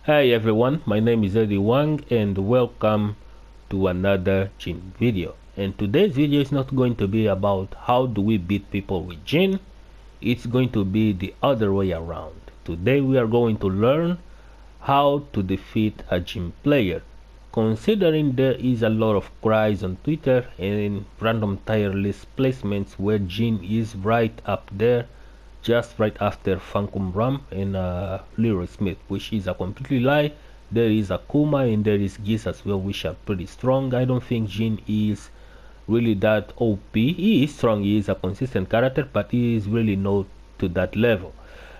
Hi everyone, my name is Eddie Wang and welcome to another Jin video. And today's video is not going to be about how do we beat people with Jin, it's going to be the other way around. Today we are going to learn how to defeat a Jin player. Considering there is a lot of cries on Twitter and random tier list placements where Jin is right up there, just right after Funkum Ram and Leroy Smith, which is a completely lie. There is Akuma and there is Geese as well, which are pretty strong. I don't think Jin is really that OP. He is strong, he is a consistent character, but he is really not to that level.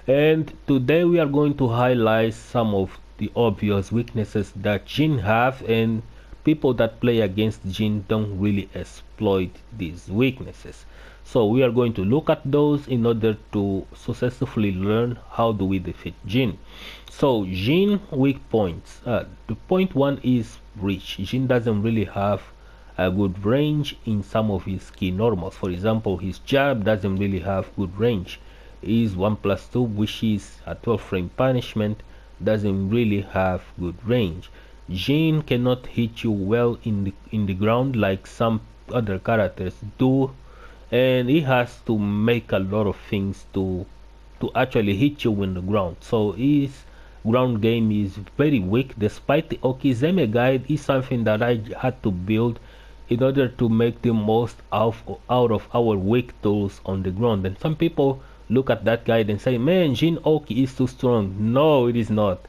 And today we are going to highlight some of the obvious weaknesses that Jin have, and people that play against Jin don't really exploit these weaknesses. So we are going to look at those in order to successfully learn how do we defeat Jin. So Jin weak points. The point one is reach. Jin doesn't really have a good range in some of his key normals. For example, his jab doesn't really have good range. His 1+2, which is a 12 frame punishment, doesn't really have good range. Jin cannot hit you well in the ground like some other characters do, and he has to make a lot of things to actually hit you in the ground. So his ground game is very weak. Despite the Okizeme guide is something that I had to build in order to make the most out of our weak tools on the ground. And some people look at that guide and say, man, Jin Oki is too strong. No, it is not.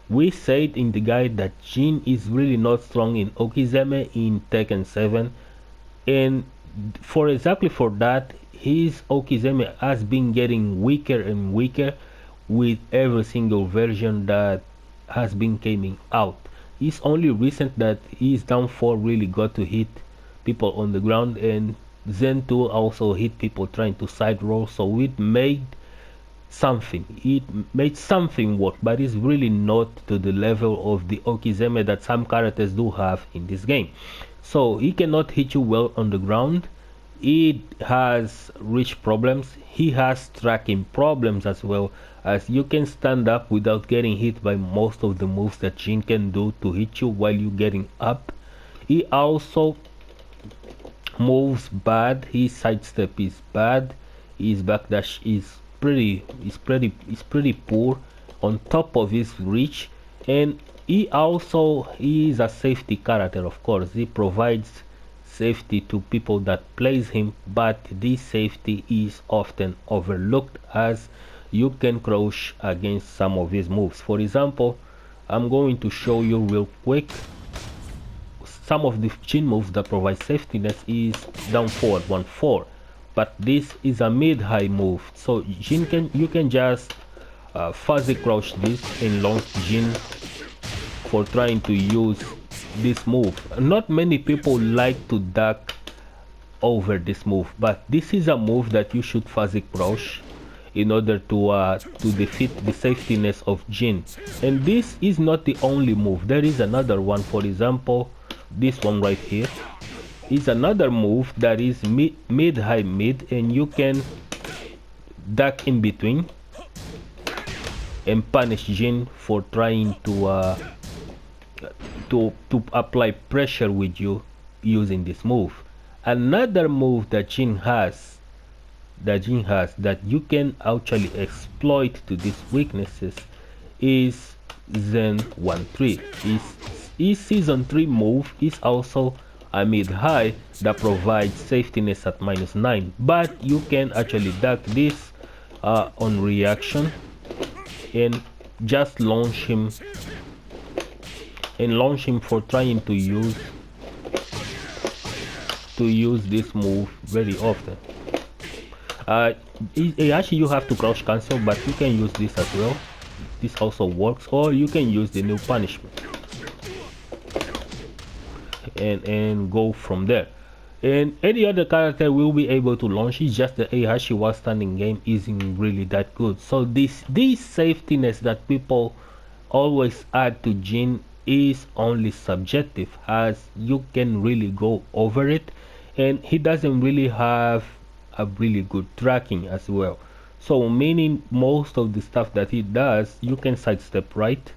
We said in the guide that Jin is really not strong in Okizeme in Tekken 7, and for that, his Okizeme has been getting weaker and weaker with every single version that has been coming out. It's only recent that his downfall really got to hit people on the ground, and Zen 2 also hit people trying to side roll, so it made something work, but it's really not to the level of the Okizeme that some characters do have in this game. So he cannot hit you well on the ground. He has reach problems. He has tracking problems as well, as you can stand up without getting hit by most of the moves that Jin can do to hit you while you're getting up. He also moves bad. His sidestep is bad. His backdash is pretty poor on top of his reach, and he also is a safety character. Of course, he provides safety to people that plays him, but this safety is often overlooked as you can crouch against some of his moves. For example, I'm going to show you real quick some of the Jin moves that provide safetyness is down forward 1-4, but this is a mid-high move, so you can just fuzzy crouch this and launch Jin for trying to use this move. Not many people like to duck over this move, but this is a move that you should fuzzy crouch in order to defeat the safetyness of Jin. And this is not the only move. There is another one. For example, this one right here is another move that is mid-high mid, and you can duck in between and punish Jin for trying to apply pressure with you using this move. Another move that Jin has that you can actually exploit to these weaknesses is Zen 1-3. His season 3 move is also a mid-high that provides safetyness at -9, but you can actually duck this on reaction and just launch him for trying to use this move very often. Actually you have to crouch cancel, but you can use this as well. This also works, or you can use the new punishment and go from there. And any other character will be able to launch. It's just the Heihachi while standing game isn't really that good. So this safetyness that people always add to Jin is only subjective, as you can really go over it, and he doesn't really have a really good tracking as well. So meaning most of the stuff that he does, you can sidestep right,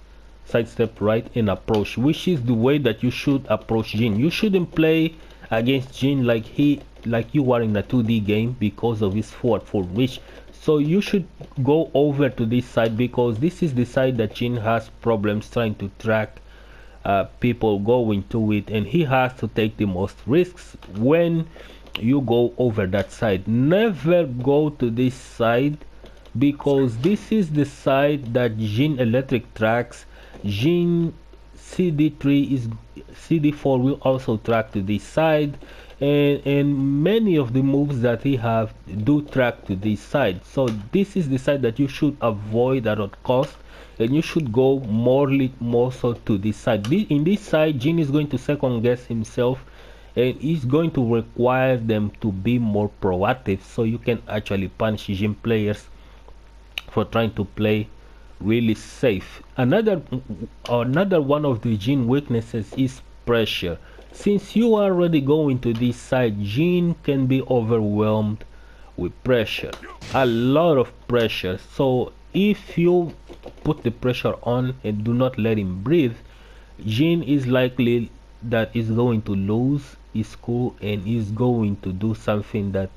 sidestep right and approach, which is the way that you should approach Jin. You shouldn't play against Jin like you are in a 2D game because of his forward 4 reach. So you should go over to this side, because this is the side that Jin has problems trying to track people going to it, and he has to take the most risks when you go over that side. Never go to this side, because this is the side that Jin electric tracks. Jin CD4 will also track to this side, and many of the moves that he have do track to this side. So this is the side that you should avoid at all cost, and you should go more so to this side. In this side, Jin is going to second guess himself, and it's going to require them to be more proactive, so you can actually punish Jin players for trying to play really safe. Another one of the Jin weaknesses is pressure. Since you are already going to this side, Jin can be overwhelmed with pressure, a lot of pressure. So if you put the pressure on and do not let him breathe, Jin is likely that is going to lose his cool and is going to do something that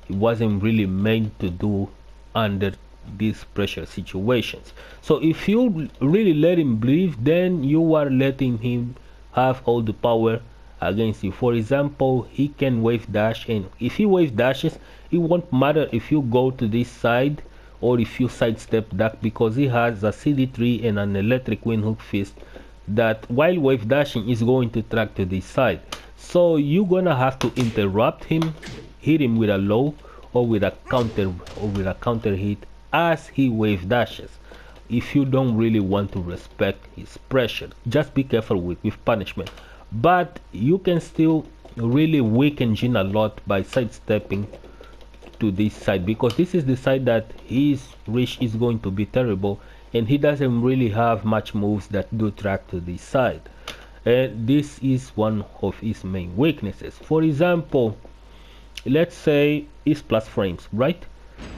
he wasn't really meant to do under these pressure situations. So if you really let him breathe, then you are letting him have all the power against you. For example, he can wave dash, and if he wave dashes, it won't matter if you go to this side or if you sidestep that, because he has a CD3 and an electric windhook fist that while wave dashing is going to track to this side. So you're gonna have to interrupt him, hit him with a low or with a counter hit as he wave dashes, if you don't really want to respect his pressure. Just be careful with punishment, but you can still really weaken Jin a lot by sidestepping to this side, because this is the side that his reach is going to be terrible, and he doesn't really have much moves that do track to this side, and this is one of his main weaknesses. For example, let's say is plus frames, right?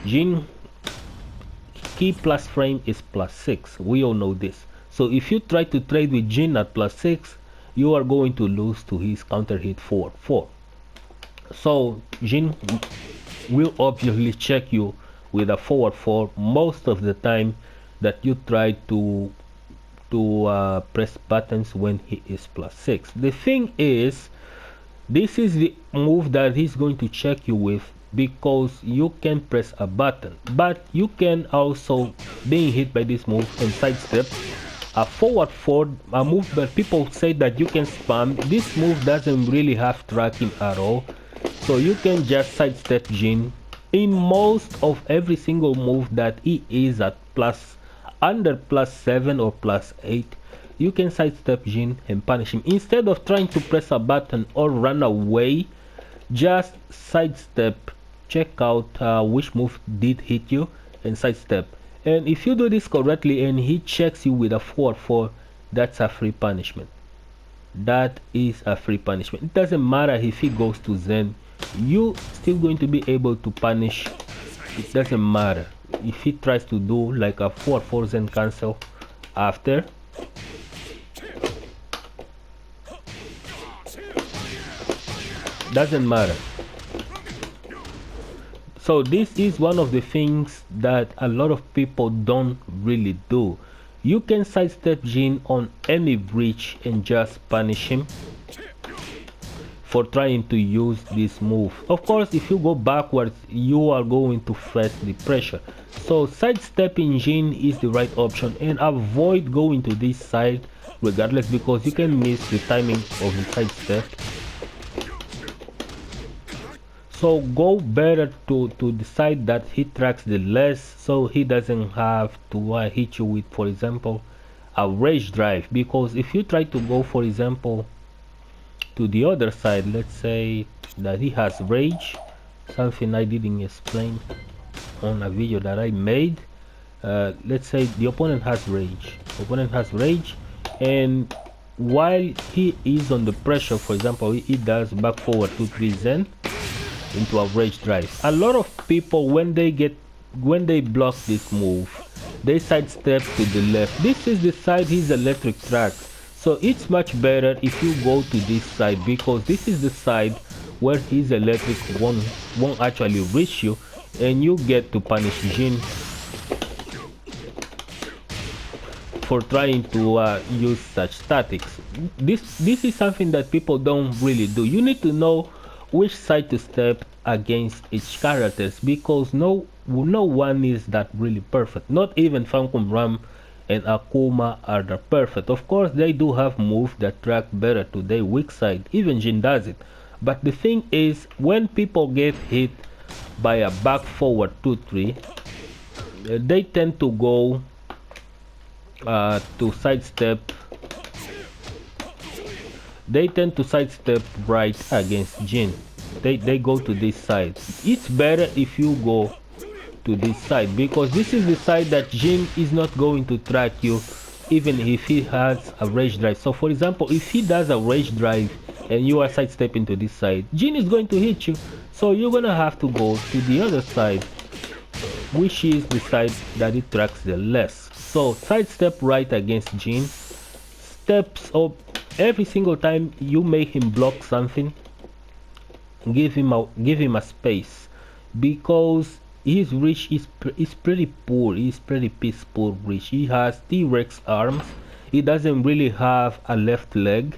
Jin key plus frame is +6. We all know this. So if you try to trade with Jin at +6, you are going to lose to his counter hit 4-4. So Jin will obviously check you with a forward 4 most of the time that you try to press buttons when he is +6. The thing is, this is the move that he's going to check you with, because you can press a button, but you can also being hit by this move and sidestep a forward 4, a move that people say that you can spam. This move doesn't really have tracking at all, so you can just sidestep Jin in most of every single move that he is at under +7 or +8. You can sidestep Jin and punish him. Instead of trying to press a button or run away, just sidestep, check out which move did hit you and sidestep. And if you do this correctly and he checks you with a 4-4, that's a free punishment. That is a free punishment. It doesn't matter if he goes to Zen, you still going to be able to punish. It doesn't matter if he tries to do like a 4-4 Zen cancel after. Doesn't matter. So this is one of the things that a lot of people don't really do. You can sidestep Jin on any breach and just punish him for trying to use this move. Of course, if you go backwards, you are going to face the pressure. So sidestepping Jin is the right option, and avoid going to this side regardless, because you can miss the timing of the sidestep. So go better to the side that he tracks the less, so he doesn't have to hit you with, for example, a rage drive. Because if you try to go, for example, to the other side, let's say that he has rage, something I didn't explain on a video that I made. Let's say the opponent has rage, and while he is under pressure, for example, he does back forward 2-3 Zen into a rage drive. A lot of people, when they block this move, they sidestep to the left. This is the side his electric tracks. So it's much better if you go to this side, because this is the side where his electric won't actually reach you, and you get to punish Jin for trying to use such tactics. This is something that people don't really do. You need to know which side to step against each characters, because no one is that really perfect. Not even Falcon Ram and Akuma are the perfect. Of course, they do have moves that track better to their weak side. Even Jin does it. But the thing is, when people get hit by a back forward 2-3, they tend to go to sidestep. They tend to sidestep right against Jin. They go to this side. It's better if you go to this side, because this is the side that Jin is not going to track you even if he has a rage drive. So for example, if he does a rage drive and you are sidestepping to this side, Jin is going to hit you. So you're gonna have to go to the other side, which is the side that it tracks the less. So sidestep right against Jin, steps up every single time you make him block something. Give him a space, because his reach is pretty poor. He's pretty piss poor reach. He has T-Rex arms. He doesn't really have a left leg.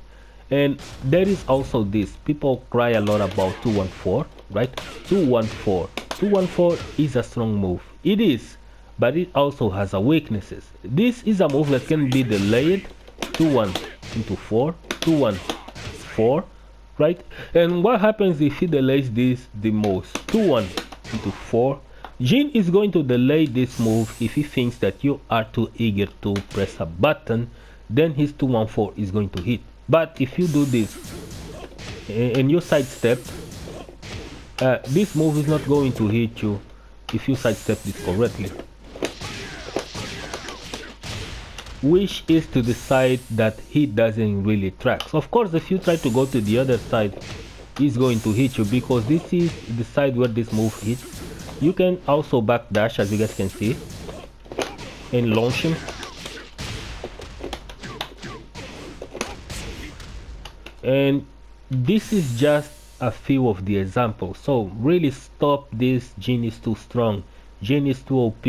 And there is also this, people cry a lot about 214, right? 214 is a strong move. It is, but it also has a weaknesses. This is a move that can be delayed. 2-1 into 4, 2-1 4, right? And what happens if he delays this the most? 2-1 into 4. Jin is going to delay this move if he thinks that you are too eager to press a button. Then his 2-1-4 is going to hit. But if you do this and you sidestep, this move is not going to hit you if you sidestep this correctly, which is to the side that he doesn't really track. Of course, if you try to go to the other side, he's going to hit you, because this is the side where this move hits. You can also backdash, as you guys can see, and launch him. And this is just a few of the examples. So really stop this. Jin is too strong. Jin is too OP.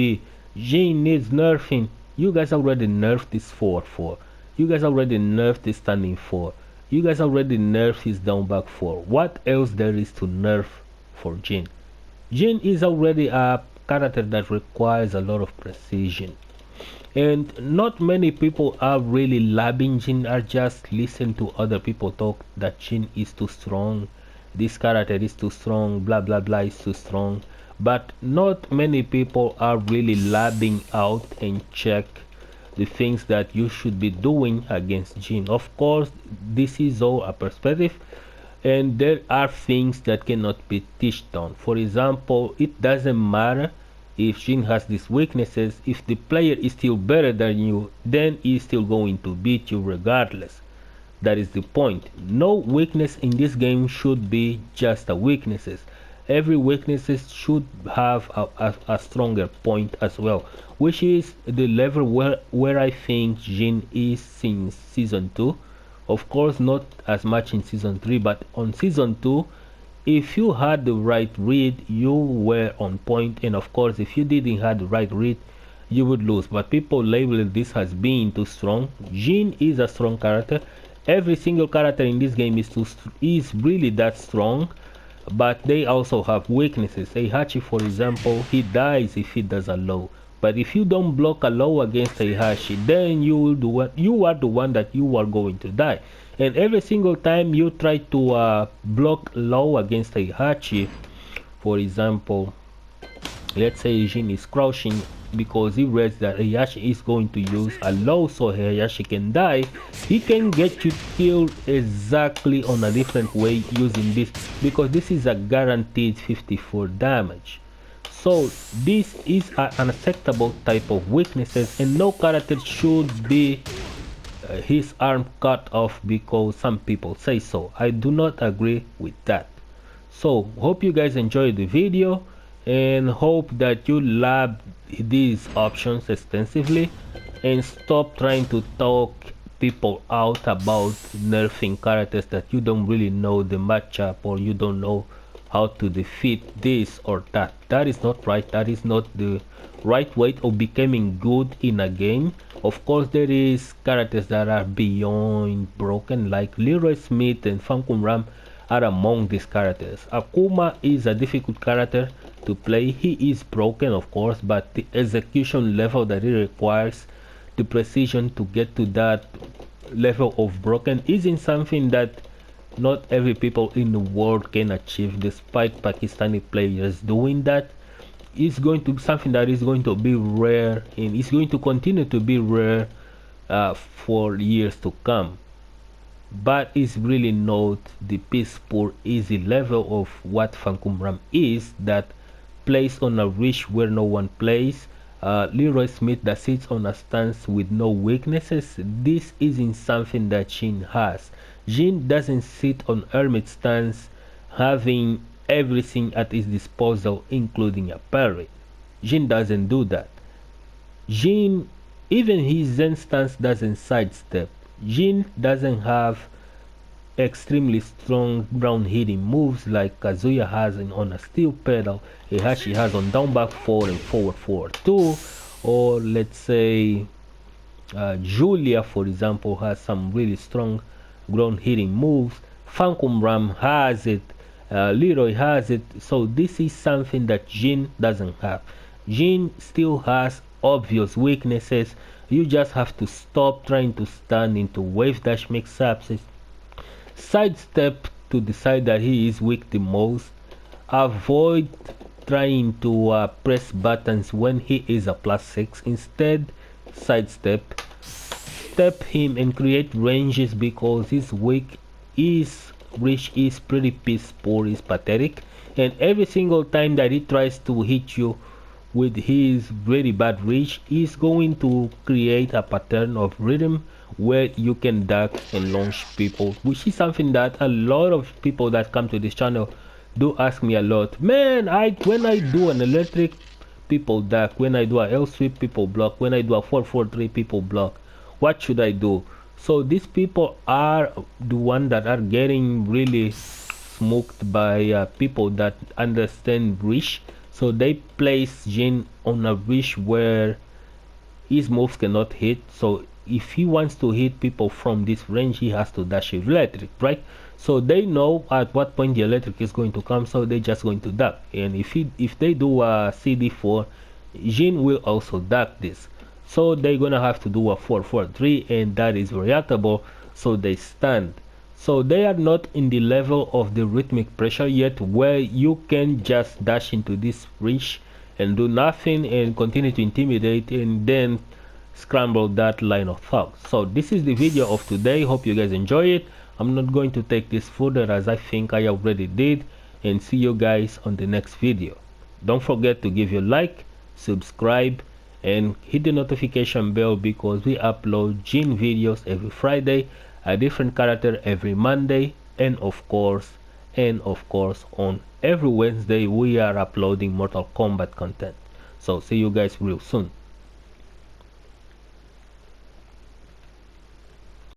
Jin needs nerfing. You guys already nerfed this forward 4. You guys already nerfed this standing 4. You guys already nerfed his down back 4. What else there is to nerf for Jin? Jin is already a character that requires a lot of precision. And not many people are really labbing Jin, are just listen to other people talk that Jin is too strong, this character is too strong, blah blah blah is too strong. But not many people are really labbing out and check the things that you should be doing against Jin. Of course, this is all a perspective, and there are things that cannot be teached on. For example, it doesn't matter if Jin has these weaknesses. If the player is still better than you, then he's still going to beat you regardless. That is the point. No weakness in this game should be just a weaknesses. Every weaknesses should have a stronger point as well, which is the level where I think Jin is since season 2. Of course, not as much in season 3, but on season 2, if you had the right read, you were on point. And of course, if you didn't have the right read, you would lose. But people label this as being too strong. Jin is a strong character. Every single character in this game is really that strong, but they also have weaknesses. Heihachi, for example, he dies if he does a low. But if you don't block a low against Heihachi, then you are the one that you are going to die. And every single time you try to block low against Heihachi, for example, let's say Jin is crouching because he reads that Heihachi is going to use a low so Heihachi can die, he can get you killed exactly on a different way using this, because this is a guaranteed 54 damage. So this is an unacceptable type of weaknesses, and no character should be his arm cut off because some people say so. I do not agree with that. So hope you guys enjoyed the video. and hope that you lab these options extensively and stop trying to talk people out about nerfing characters that you don't really know the matchup, or you don't know how to defeat this or that. That is not right. That is not the right way of becoming good in a game. Of course, there is characters that are beyond broken, like Leroy Smith and Fankum Ram are among these characters. Akuma is a difficult character to play. He is broken, of course, but the execution level that he requires, the precision to get to that level of broken, isn't something that not every people in the world can achieve. Despite Pakistani players doing that, it's going to be something that is going to be rare, and it's going to continue to be rare for years to come. But it's really not the peaceful easy level of what Fankum Ram is, that plays on a reach where no one plays. Leroy Smith that sits on a stance with no weaknesses. This isn't something that Jin has. Jin doesn't sit on hermit stance having everything at his disposal, including a parry. Jin doesn't do that. Jin, even his Zen stance doesn't sidestep. Jin doesn't have extremely strong ground hitting moves like Kazuya has on a steel pedal, Heihachi has on down back 4 and forward 4-2, or let's say Julia, for example, has some really strong ground hitting moves. Fankum Ram has it, Leroy has it. So this is something that Jin doesn't have. Jin still has obvious weaknesses. You just have to stop trying to stand into wave dash mix-ups, sidestep to decide that he is weak the most. Avoid trying to press buttons when he is a +6. Instead, sidestep, step him and create ranges, because his weak, his reach is pretty piss poor, is pathetic, and every single time that he tries to hit you with his very bad reach, is going to create a pattern of rhythm where you can duck and launch people, which is something that a lot of people that come to this channel do ask me a lot. Man, when I do an electric, people duck. When I do a L sweep, people block. When I do a 4-4-3, people block. What should I do? So these people are the ones that are getting really smoked by people that understand reach. So they place Jin on a reach where his moves cannot hit. So if he wants to hit people from this range, he has to dash with electric, right? So they know at what point the electric is going to come, so they're just going to duck. And if they do a CD4, Jin will also duck this. So they're gonna have to do a 4-4-3, and that is reactable, so they stand. So they are not in the level of the rhythmic pressure yet, where you can just dash into this reach and do nothing and continue to intimidate and then scramble that line of thought. So this is the video of today. Hope you guys enjoy it. I'm not going to take this further, as I think I already did, and see you guys on the next video. Don't forget to give your like, subscribe, and hit the notification bell, because we upload Jin videos every Friday, a different character every Monday, and of course on every Wednesday we are uploading Mortal Kombat content. So see you guys real soon.